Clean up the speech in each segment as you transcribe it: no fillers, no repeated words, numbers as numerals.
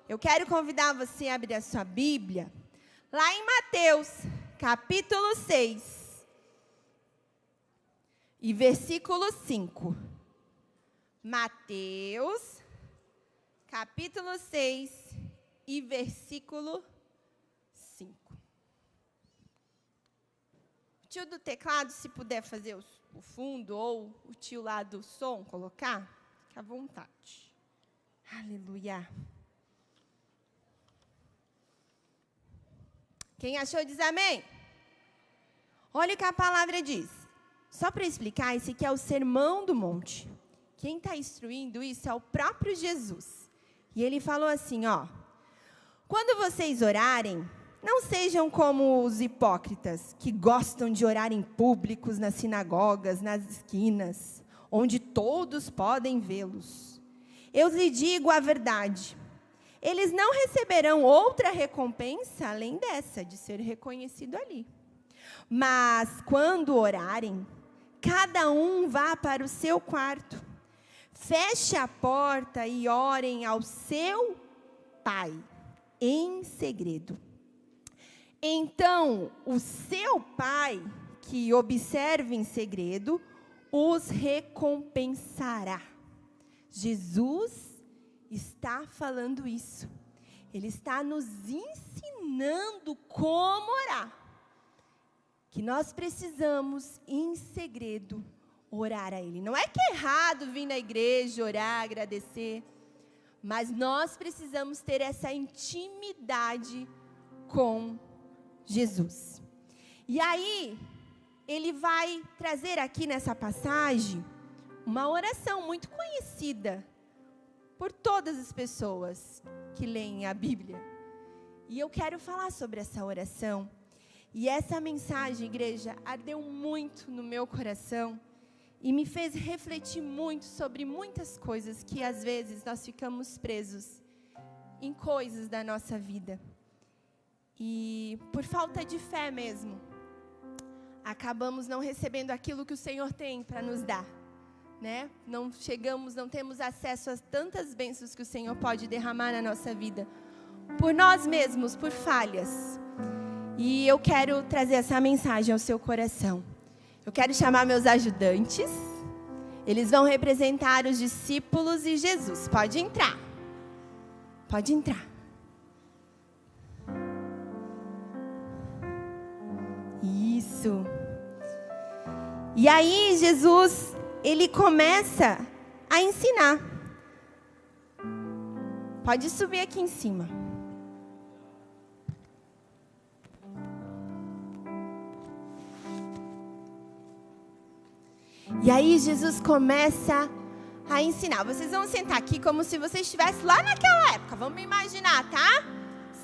Eu quero convidar você a abrir a sua Bíblia, lá em Mateus, capítulo 6, e versículo 5. Mateus, capítulo 6, e versículo 5. O tio do teclado, se puder fazer o fundo, ou o tio lá do som, colocar, fique à vontade. Aleluia. Quem achou diz amém? Olha o que a palavra diz. Só para explicar, esse aqui é o Sermão do Monte. Quem está instruindo isso é o próprio Jesus. E ele falou assim, ó. Quando vocês orarem, não sejam como os hipócritas, que gostam de orar em públicos, nas sinagogas, nas esquinas, onde todos podem vê-los. Eu lhe digo a verdade. Eles não receberão outra recompensa além dessa, de ser reconhecido ali. Mas, quando orarem, cada um vá para o seu quarto, feche a porta e orem ao seu Pai, em segredo. Então, o seu Pai, que observa em segredo, os recompensará. Jesus está falando isso. Ele está nos ensinando como orar. Que nós precisamos, em segredo, orar a Ele. Não é que é errado vir na igreja, orar, agradecer. Mas nós precisamos ter essa intimidade com Jesus. E aí, ele vai trazer aqui nessa passagem uma oração muito conhecida por todas as pessoas que leem a Bíblia. E eu quero falar sobre essa oração. E essa mensagem, igreja, ardeu muito no meu coração e me fez refletir muito sobre muitas coisas que às vezes nós ficamos presos em coisas da nossa vida. E por falta de fé mesmo, acabamos não recebendo aquilo que o Senhor tem para nos dar. Né? Não temos acesso a tantas bênçãos que o Senhor pode derramar na nossa vida, por nós mesmos, por falhas. E eu quero trazer essa mensagem ao seu coração. Eu quero chamar meus ajudantes, eles vão representar os discípulos e Jesus. Pode entrar. Pode entrar. Isso. E aí, Jesus, ele começa a ensinar. Pode subir aqui em cima. E aí Jesus começa a ensinar. Vocês vão sentar aqui como se você estivesse lá naquela época. Vamos imaginar, tá?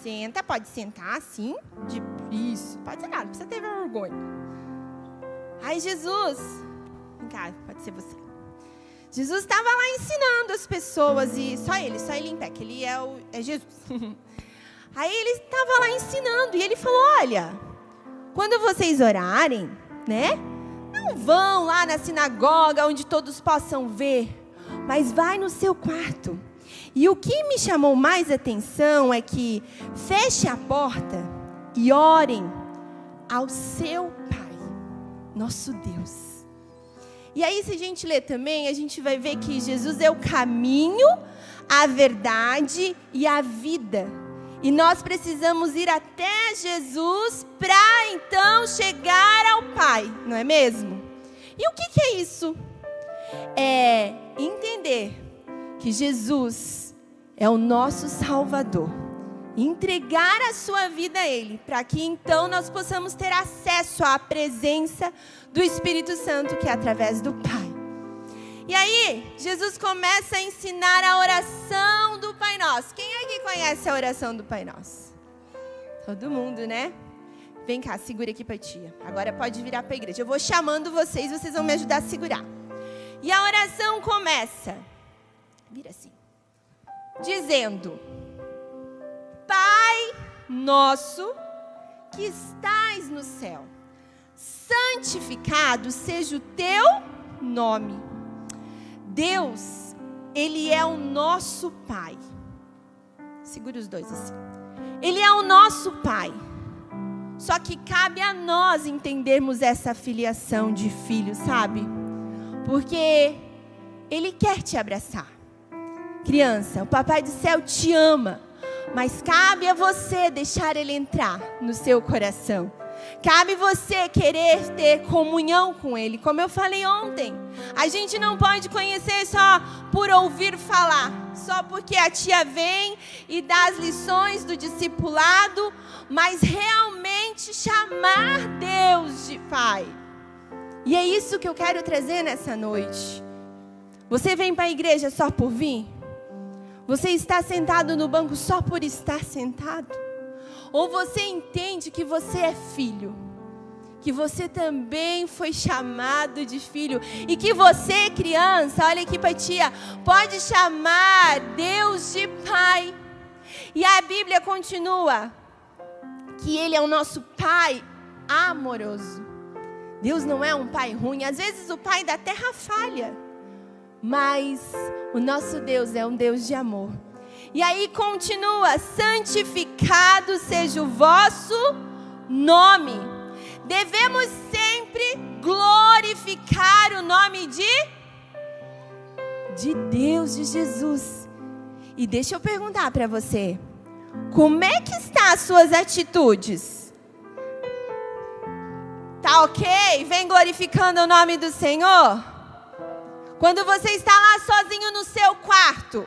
Senta, pode sentar assim. Isso, pode sentar, não precisa ter vergonha. Aí Jesus... Vem cá, pode ser você. Jesus estava lá ensinando as pessoas, e só ele em pé, que ele é Jesus. Aí ele estava lá ensinando, e ele falou, olha, quando vocês orarem, né, não vão lá na sinagoga, onde todos possam ver, mas vai no seu quarto. E o que me chamou mais atenção é que feche a porta e orem ao seu Pai, nosso Deus. E aí, se a gente ler também, a gente vai ver que Jesus é o caminho, a verdade e a vida. E nós precisamos ir até Jesus para, então, chegar ao Pai, não é mesmo? E o que é isso? É entender que Jesus é o nosso Salvador. Entregar a sua vida a Ele, para que então nós possamos ter acesso à presença do Espírito Santo, que é através do Pai. E aí, Jesus começa a ensinar a oração do Pai Nosso. Quem aqui conhece a oração do Pai Nosso? Todo mundo, né? Vem cá, segura aqui para a tia. Agora pode virar para a igreja. Eu vou chamando vocês vão me ajudar a segurar. E a oração começa, vira assim, dizendo: Pai nosso que estais no céu, santificado seja o teu nome. Deus, Ele é o nosso Pai. Segura os dois assim. Ele é o nosso Pai. Só que cabe a nós entendermos essa filiação de filho, sabe? Porque Ele quer te abraçar. Criança, o Papai do Céu te ama. Mas cabe a você deixar Ele entrar no seu coração. Cabe você querer ter comunhão com Ele. Como eu falei ontem, a gente não pode conhecer só por ouvir falar. Só porque a tia vem e dá as lições do discipulado. Mas realmente chamar Deus de Pai. E é isso que eu quero trazer nessa noite. Você vem para a igreja só por vir? Você está sentado no banco só por estar sentado? Ou você entende que você é filho? Que você também foi chamado de filho? E que você, criança, olha aqui para tia, pode chamar Deus de Pai. E a Bíblia continua que Ele é o nosso Pai amoroso. Deus não é um Pai ruim. Às vezes o Pai da terra falha. Mas o nosso Deus é um Deus de amor. E aí continua: santificado seja o vosso nome. Devemos sempre glorificar o nome de Deus, de Jesus. E deixa eu perguntar para você, como é que estão as suas atitudes? Tá ok? Vem glorificando o nome do Senhor? Quando você está lá sozinho no seu quarto,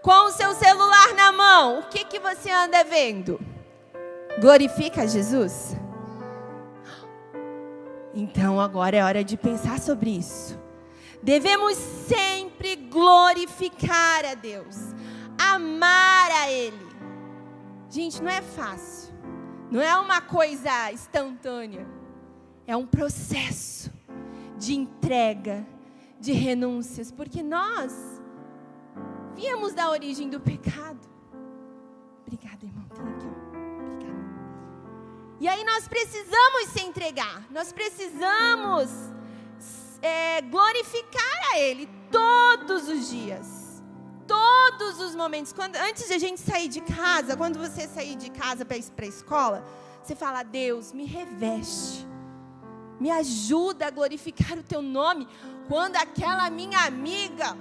com o seu celular na mão, o que você anda vendo? Glorifica Jesus? Então agora é hora de pensar sobre isso. Devemos sempre glorificar a Deus, amar a Ele. Gente, não é fácil, não é uma coisa instantânea, é um processo de entrega, de renúncias, porque nós viemos da origem do pecado. Obrigada, irmão. Tem aqui, ó. Obrigada. E aí nós precisamos se entregar. Nós precisamos glorificar a Ele todos os dias. Todos os momentos. Antes de a gente sair de casa, quando você sair de casa para ir para a escola, você fala: Deus, me reveste. Me ajuda a glorificar o Teu nome. Quando aquela minha amiga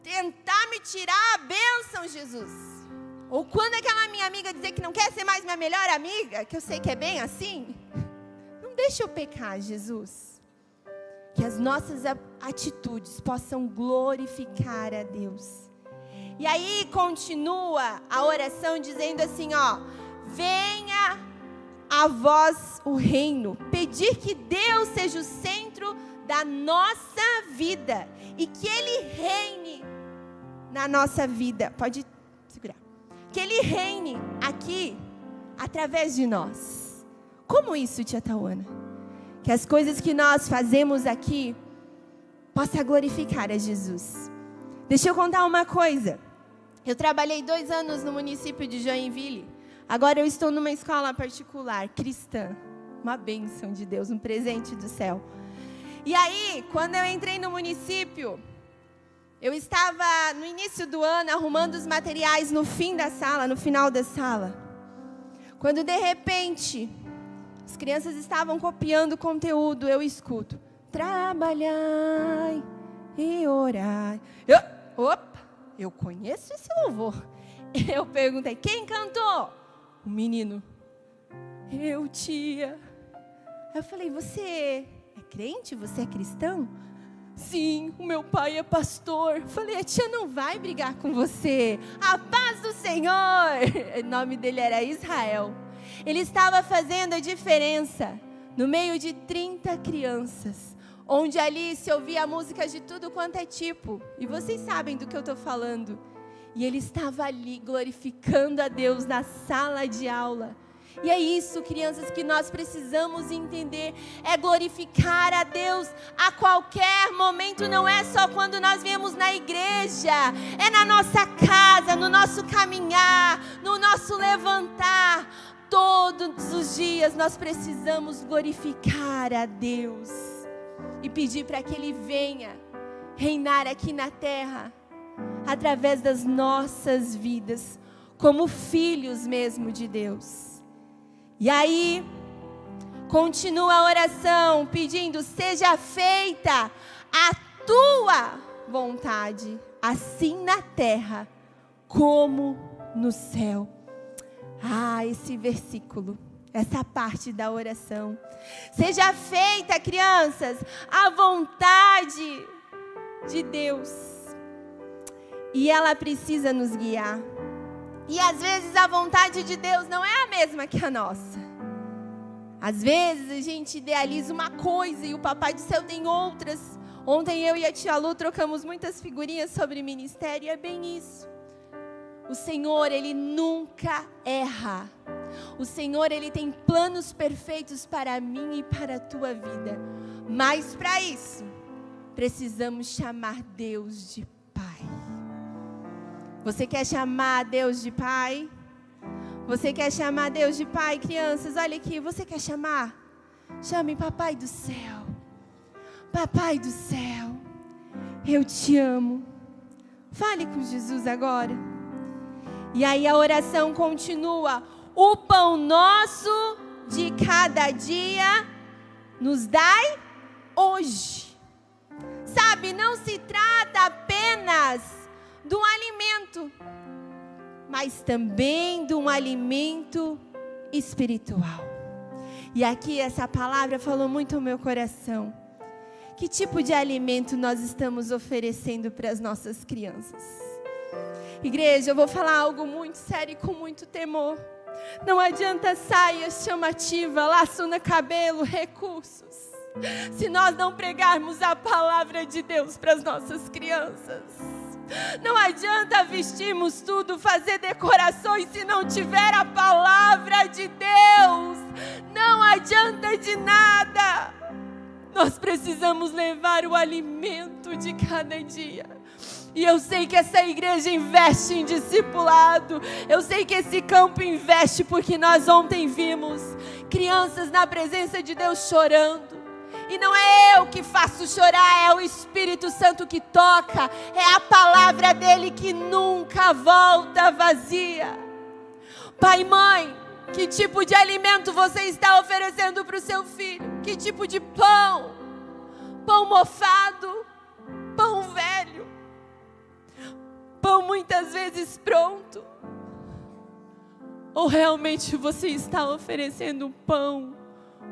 tentar me tirar a bênção, Jesus. Ou quando aquela minha amiga dizer que não quer ser mais minha melhor amiga, que eu sei que é bem assim. Não deixa eu pecar, Jesus. Que as nossas atitudes possam glorificar a Deus. E aí continua a oração dizendo assim, ó: venha a vós o reino. Pedir que Deus seja o centro da nossa vida e que Ele reine na nossa vida. Pode segurar. Que Ele reine aqui através de nós. Como isso, tia Tauana? Que as coisas que nós fazemos aqui possa glorificar a Jesus. Deixa eu contar uma coisa. Eu trabalhei 2 anos no município de Joinville. Agora eu estou numa escola particular, cristã. Uma bênção de Deus, um presente do céu. E aí, quando eu entrei no município, eu estava no início do ano arrumando os materiais no fim da sala, no final da sala. Quando de repente, as crianças estavam copiando o conteúdo, eu escuto: trabalhai e orai. Eu conheço esse louvor. Eu perguntei: quem cantou? O menino. Eu, tia. Eu falei: você é crente? Você é cristão? Sim, o meu pai é pastor. Eu falei: a tia não vai brigar com você. A paz do Senhor. O nome dele era Israel. Ele estava fazendo a diferença no meio de 30 crianças, onde ali se ouvia músicas de tudo quanto é tipo. E vocês sabem do que eu estou falando. E ele estava ali glorificando a Deus na sala de aula. E é isso, crianças, que nós precisamos entender. É glorificar a Deus a qualquer momento. Não é só quando nós viemos na igreja. É na nossa casa, no nosso caminhar, no nosso levantar. Todos os dias nós precisamos glorificar a Deus. E pedir para que Ele venha reinar aqui na terra. através das nossas vidas, como filhos mesmo de Deus. E aí, continua a oração pedindo: seja feita a tua vontade, assim na terra como no céu. Esse versículo, essa parte da oração. Seja feita, crianças, a vontade de Deus. E ela precisa nos guiar. E às vezes a vontade de Deus não é a mesma que a nossa. Às vezes a gente idealiza uma coisa e o Papai do Céu tem outras. Ontem eu e a tia Lu trocamos muitas figurinhas sobre ministério e é bem isso. O Senhor, Ele nunca erra. O Senhor, Ele tem planos perfeitos para mim e para a tua vida. Mas para isso, precisamos chamar Deus de Pai. Você quer chamar Deus de Pai? Você quer chamar Deus de Pai, crianças? Olha aqui, você quer chamar? Chame Papai do Céu. Papai do Céu, eu te amo. Fale com Jesus agora. E aí a oração continua: o pão nosso de cada dia nos dai hoje. Sabe, não se trata apenas de um alimento, mas também de um alimento espiritual. E aqui essa palavra falou muito ao meu coração. Que tipo de alimento nós estamos oferecendo para as nossas crianças? Igreja, eu vou falar algo muito sério e com muito temor. Não adianta saia chamativa, laço no cabelo, recursos, se nós não pregarmos a palavra de Deus para as nossas crianças. Não adianta vestirmos tudo, fazer decorações, se não tiver a palavra de Deus. Não adianta de nada. Nós precisamos levar o alimento de cada dia. E eu sei que essa igreja investe em discipulado. Eu sei que esse campo investe, porque nós ontem vimos crianças na presença de Deus chorando. E não é eu que faço chorar, é o Espírito Santo que toca. É a palavra dele que nunca volta vazia. Pai e mãe, que tipo de alimento você está oferecendo para o seu filho? Que tipo de pão? Pão mofado? Pão velho? Pão muitas vezes pronto? Ou realmente você está oferecendo um pão,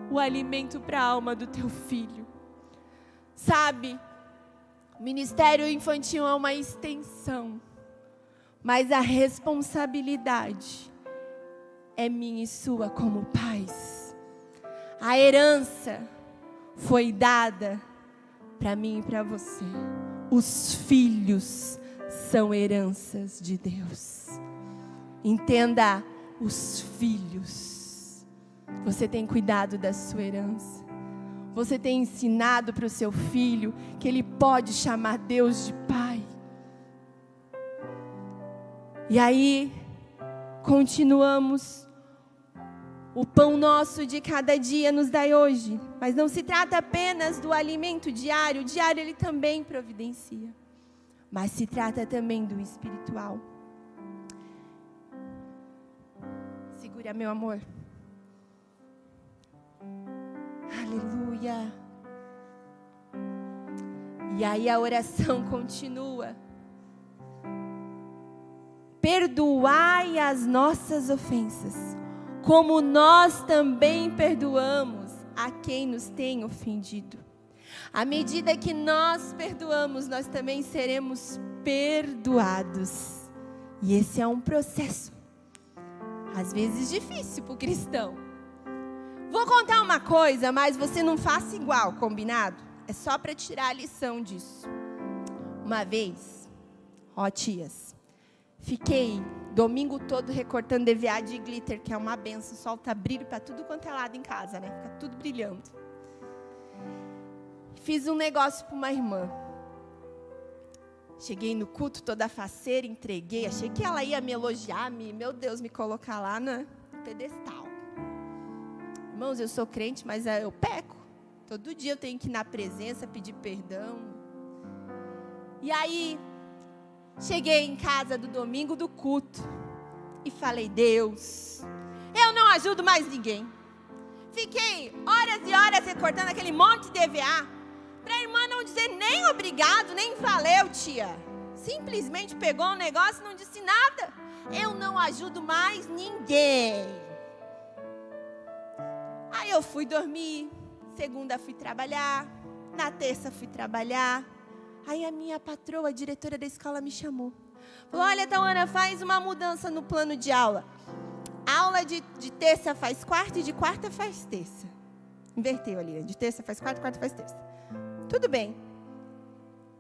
o alimento para a alma do teu filho? Sabe, o ministério infantil é uma extensão, mas a responsabilidade é minha e sua como pais. A herança foi dada para mim e para você. Os filhos são heranças de Deus. Entenda, os filhos. Você tem cuidado da sua herança. Você tem ensinado para o seu filho que ele pode chamar Deus de Pai. E aí, continuamos. O pão nosso de cada dia nos dai hoje. Mas não se trata apenas do alimento diário. O diário ele também providencia. Mas se trata também do espiritual. Segura, meu amor. Aleluia. E aí a oração continua. Perdoai as nossas ofensas, como nós também perdoamos a quem nos tem ofendido. À medida que nós perdoamos, nós também seremos perdoados. E esse é um processo, às vezes difícil para o cristão. Vou contar uma coisa, mas você não faça igual, combinado? É só para tirar a lição disso. Uma vez, tias, fiquei domingo todo recortando EVA de glitter, que é uma benção, solta brilho para tudo quanto é lado em casa, né? Fica tudo brilhando. Fiz um negócio para uma irmã. Cheguei no culto toda faceira, entreguei, achei que ela ia me elogiar, meu Deus, me colocar lá no pedestal. Irmãos, eu sou crente, mas eu peco. Todo dia eu tenho que ir na presença, pedir perdão. E aí, Cheguei em casa do domingo do culto e falei, Deus, eu não ajudo mais ninguém. Fiquei horas e horas recortando aquele monte de EVA, para a irmã não dizer nem obrigado, nem valeu, tia. Simplesmente pegou um negócio e não disse nada. Eu não ajudo mais ninguém. Aí eu fui dormir, segunda fui trabalhar, na terça fui trabalhar. Aí a minha patroa, a diretora da escola, me chamou. Falou, olha, Tauana, faz uma mudança no plano de aula. Aula de terça faz quarta e de quarta faz terça. Inverteu ali, de terça faz quarta, quarta faz terça. Tudo bem.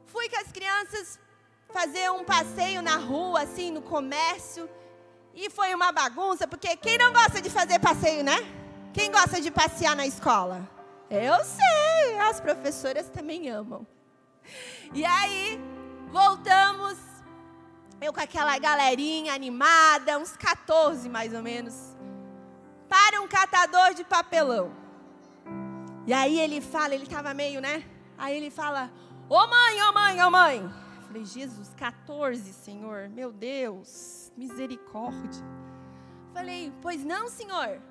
Fui com as crianças fazer um passeio na rua, assim, no comércio. E foi uma bagunça, porque quem não gosta de fazer passeio, né? Quem gosta de passear na escola? Eu sei, as professoras também amam. E aí, voltamos, eu com aquela galerinha animada, uns 14 mais ou menos, para um catador de papelão. E aí ele fala, ele estava meio, né? Aí ele fala, ô mãe, ô mãe, ô mãe. Eu falei, Jesus, 14, Senhor, meu Deus, misericórdia. Falei, pois não, Senhor,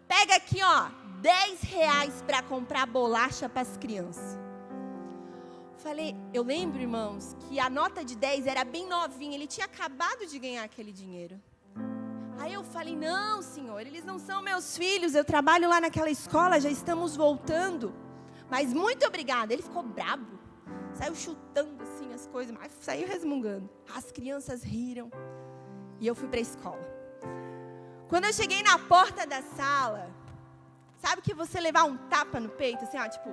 pega aqui, ó, R$10 para comprar bolacha para as crianças. Falei, eu lembro, irmãos, que a nota de 10 era bem novinha, ele tinha acabado de ganhar aquele dinheiro. Aí eu falei, não, Senhor, eles não são meus filhos, eu trabalho lá naquela escola, já estamos voltando. Mas muito obrigada. Ele ficou brabo, saiu chutando assim as coisas, mas saiu resmungando. As crianças riram e eu fui para a escola. Quando eu cheguei na porta da sala, sabe que você levar um tapa no peito, assim, ó, tipo...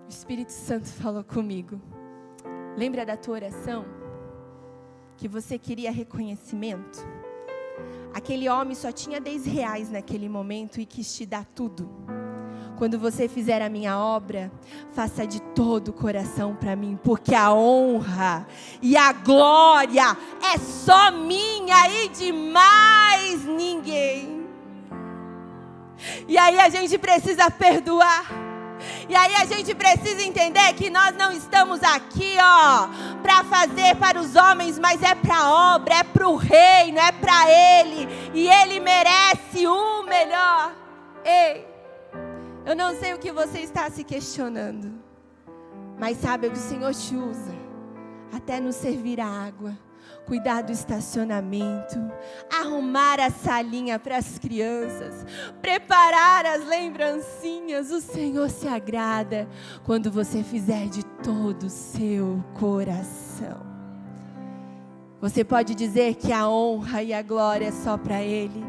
O Espírito Santo falou comigo. Lembra da tua oração? Que você queria reconhecimento? Aquele homem só tinha R$10 naquele momento e quis te dar tudo. Quando você fizer a minha obra, faça de todo o coração para mim, porque a honra e a glória é só minha e de mais ninguém. E aí a gente precisa perdoar. E aí a gente precisa entender que nós não estamos aqui, ó, para fazer para os homens, mas é para a obra, é para o reino, é para Ele. E Ele merece o melhor. Ei, eu não sei o que você está se questionando, mas sabe, o Senhor te usa até nos servir a água, cuidar do estacionamento, arrumar a salinha para as crianças, preparar as lembrancinhas. O Senhor se agrada quando você fizer de todo o seu coração. Você pode dizer que a honra e a glória é só para Ele,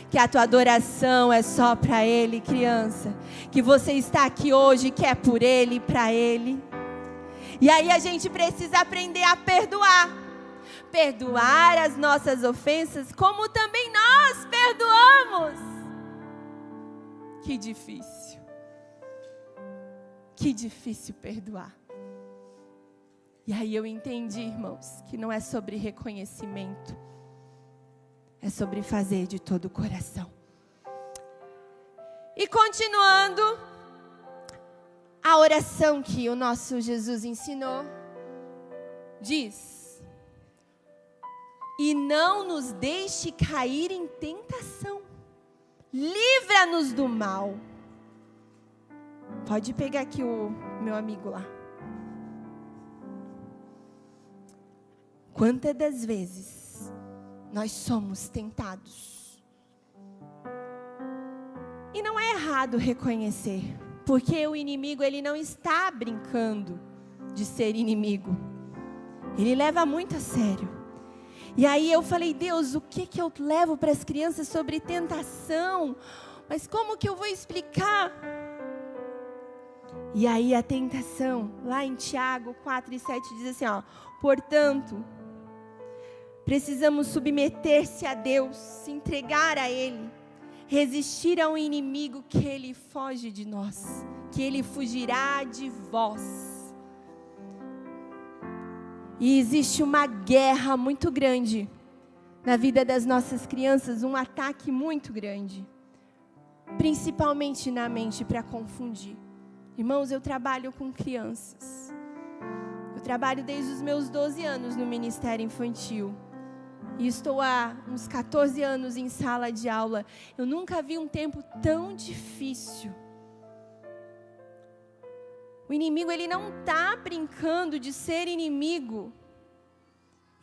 que a tua adoração é só para Ele, criança, que você está aqui hoje que é por Ele e para Ele. E aí a gente precisa aprender a perdoar. Perdoar as nossas ofensas, como também nós perdoamos. Que difícil. Que difícil perdoar. E aí eu entendi, irmãos, que não é sobre reconhecimento, é sobre fazer de todo o coração. E continuando, a oração que o nosso Jesus ensinou, diz: e não nos deixe cair em tentação, livra-nos do mal. Pode pegar aqui o meu amigo lá. Quantas das vezes nós somos tentados? E não é errado reconhecer, porque o inimigo, ele não está brincando de ser inimigo. Ele leva muito a sério. E aí eu falei, Deus, o que eu levo para as crianças sobre tentação? Mas como que eu vou explicar? E aí a tentação, lá em Tiago 4:7 diz assim, ó: portanto, precisamos submeter-se a Deus, se entregar a Ele, resistir ao inimigo, que ele foge de nós, que ele fugirá de vós. E existe uma guerra muito grande na vida das nossas crianças, um ataque muito grande, principalmente na mente, para confundir. Irmãos, eu trabalho com crianças. Eu trabalho desde os meus 12 anos no Ministério Infantil. E estou há uns 14 anos em sala de aula. Eu nunca vi um tempo tão difícil. O inimigo, ele não está brincando de ser inimigo.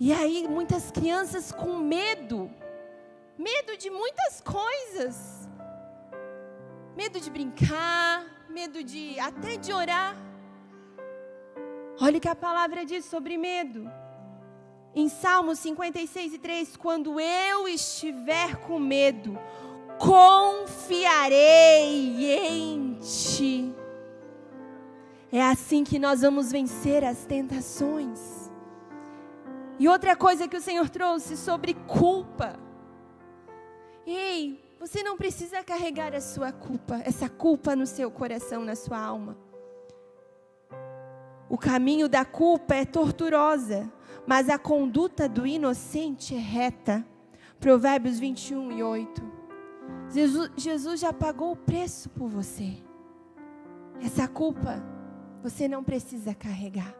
E aí, muitas crianças com medo. Medo de muitas coisas. Medo de brincar, medo até de orar. Olha o que a palavra diz sobre medo. Em Salmos 56:3, quando eu estiver com medo, confiarei em ti. É assim que nós vamos vencer as tentações. E outra coisa que o Senhor trouxe sobre culpa. Ei, você não precisa carregar a sua culpa, essa culpa no seu coração, na sua alma. O caminho da culpa é torturosa, mas a conduta do inocente é reta. Provérbios 21:8. Jesus já pagou o preço por você. Essa culpa você não precisa carregar.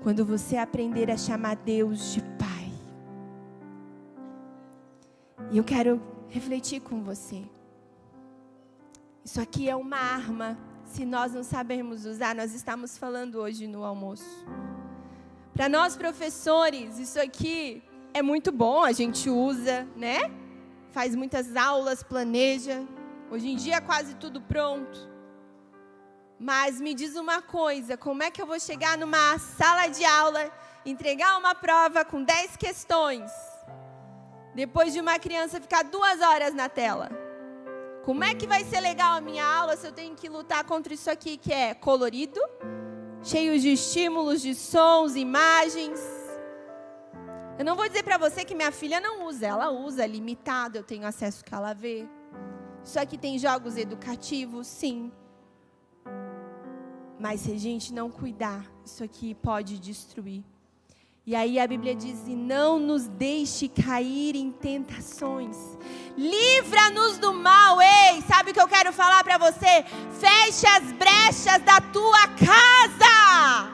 Quando você aprender a chamar Deus de Pai. E eu quero refletir com você. Isso aqui é uma arma. Se nós não sabermos usar, nós estamos falando hoje no almoço. Para nós professores, isso aqui é muito bom, a gente usa, né? Faz muitas aulas, planeja. Hoje em dia é quase tudo pronto. Mas me diz uma coisa, como é que eu vou chegar numa sala de aula, entregar uma prova com 10 questões, depois de uma criança ficar 2 horas na tela? Como é que vai ser legal a minha aula se eu tenho que lutar contra isso aqui que é colorido, cheio de estímulos, de sons, imagens? Eu não vou dizer para você que minha filha não usa, ela usa, é limitado, eu tenho acesso que ela vê. Isso aqui tem jogos educativos, sim. Mas se a gente não cuidar, isso aqui pode destruir. E aí a Bíblia diz, e não nos deixe cair em tentações. Livra-nos do mal. Ei, sabe o que eu quero falar para você? Feche as brechas da tua casa.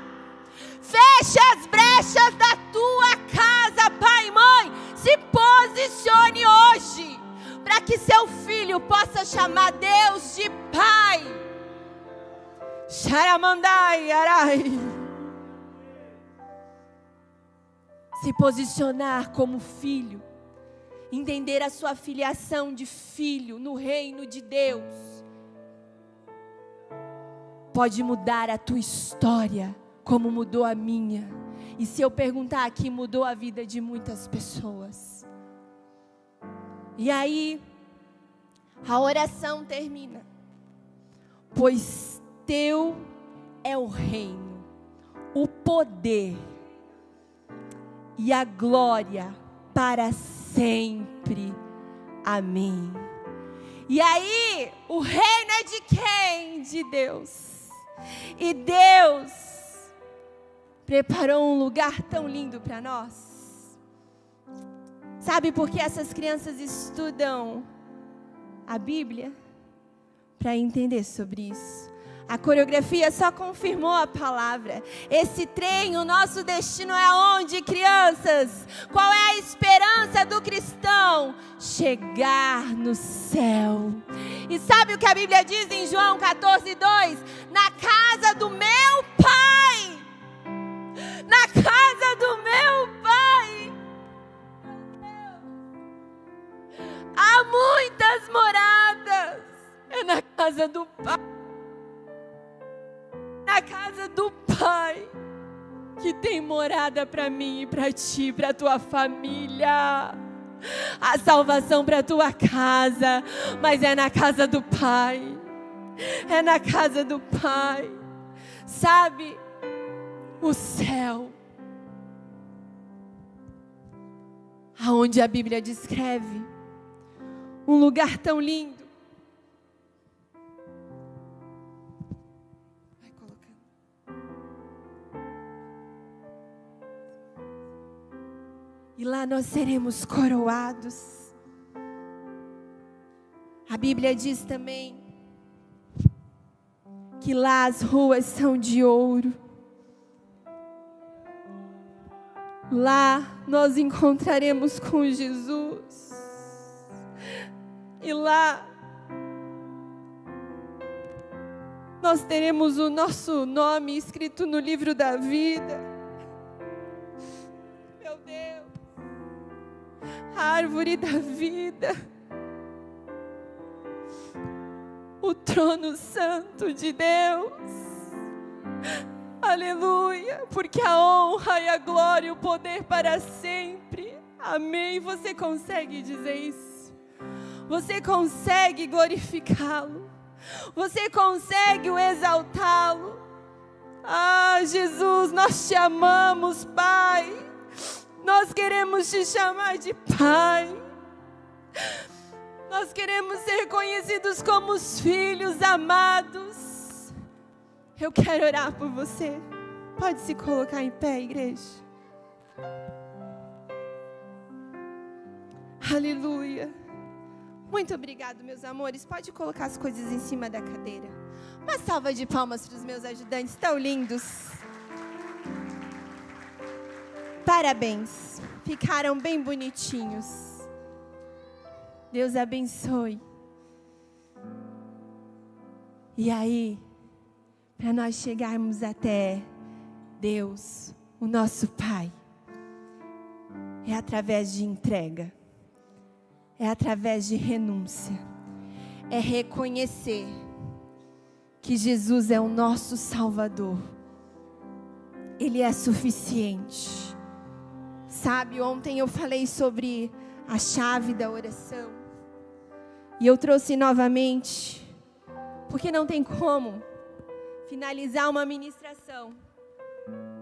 Feche as brechas da tua casa, pai e mãe. Se posicione hoje, para que seu filho possa chamar Deus de Pai. Sharamandai, arai. Se posicionar como filho, entender a sua filiação de filho no reino de Deus, pode mudar a tua história, como mudou a minha. E se eu perguntar aqui, mudou a vida de muitas pessoas. E aí, a oração termina. Pois teu é o reino, o poder e a glória para sempre. Amém. E aí, o reino é de quem? De Deus. E Deus preparou um lugar tão lindo para nós. Sabe por que essas crianças estudam a Bíblia? Para entender sobre isso. A coreografia só confirmou a palavra. Esse trem, o nosso destino é onde, crianças? Qual é a esperança do cristão? Chegar no céu. E sabe o que a Bíblia diz em João 14:2? Na casa do meu Pai. Na casa do meu Pai. Há muitas moradas. É na casa do Pai. Na casa do Pai, que tem morada para mim e para ti, para tua família. A salvação para tua casa, mas é na casa do Pai. É na casa do Pai. Sabe, o céu, aonde a Bíblia descreve um lugar tão lindo. E lá nós seremos coroados. A Bíblia diz também que lá as ruas são de ouro. Lá nós encontraremos com Jesus. E lá nós teremos o nosso nome escrito no livro da vida. Meu Deus, a árvore da vida, o trono santo de Deus. Aleluia, porque a honra e a glória e o poder para sempre. Amém. Você consegue dizer isso? Você consegue glorificá-lo? Você consegue o exaltá-lo? Ah, Jesus, nós te amamos, Pai. Nós queremos te chamar de Pai. Nós queremos ser conhecidos como os filhos amados. Eu quero orar por você. Pode se colocar em pé, igreja. Aleluia. Muito obrigado, meus amores. Pode colocar as coisas em cima da cadeira. Uma salva de palmas para os meus ajudantes, tão lindos. Parabéns. Ficaram bem bonitinhos. Deus abençoe. E aí, para nós chegarmos até Deus, o nosso Pai, é através de entrega. É através de renúncia. É reconhecer que Jesus é o nosso Salvador. Ele é suficiente. Sabe, ontem eu falei sobre a chave da oração. E eu trouxe novamente, porque não tem como finalizar uma ministração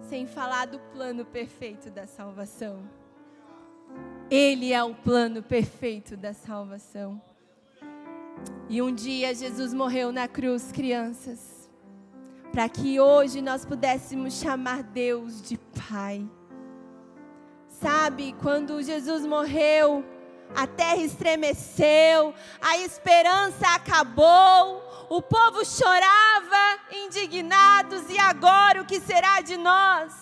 sem falar do plano perfeito da salvação. Ele é o plano perfeito da salvação. E um dia Jesus morreu na cruz, crianças, para que hoje nós pudéssemos chamar Deus de Pai. Sabe, quando Jesus morreu, a terra estremeceu, a esperança acabou, o povo chorava indignados, e agora o que será de nós?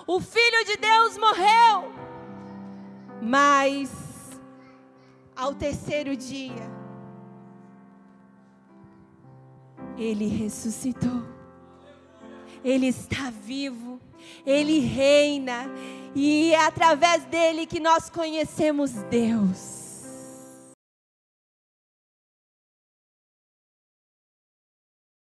O Filho de Deus morreu. Mas, ao terceiro dia, Ele ressuscitou. Ele está vivo. Ele reina. E é através dele que nós conhecemos Deus.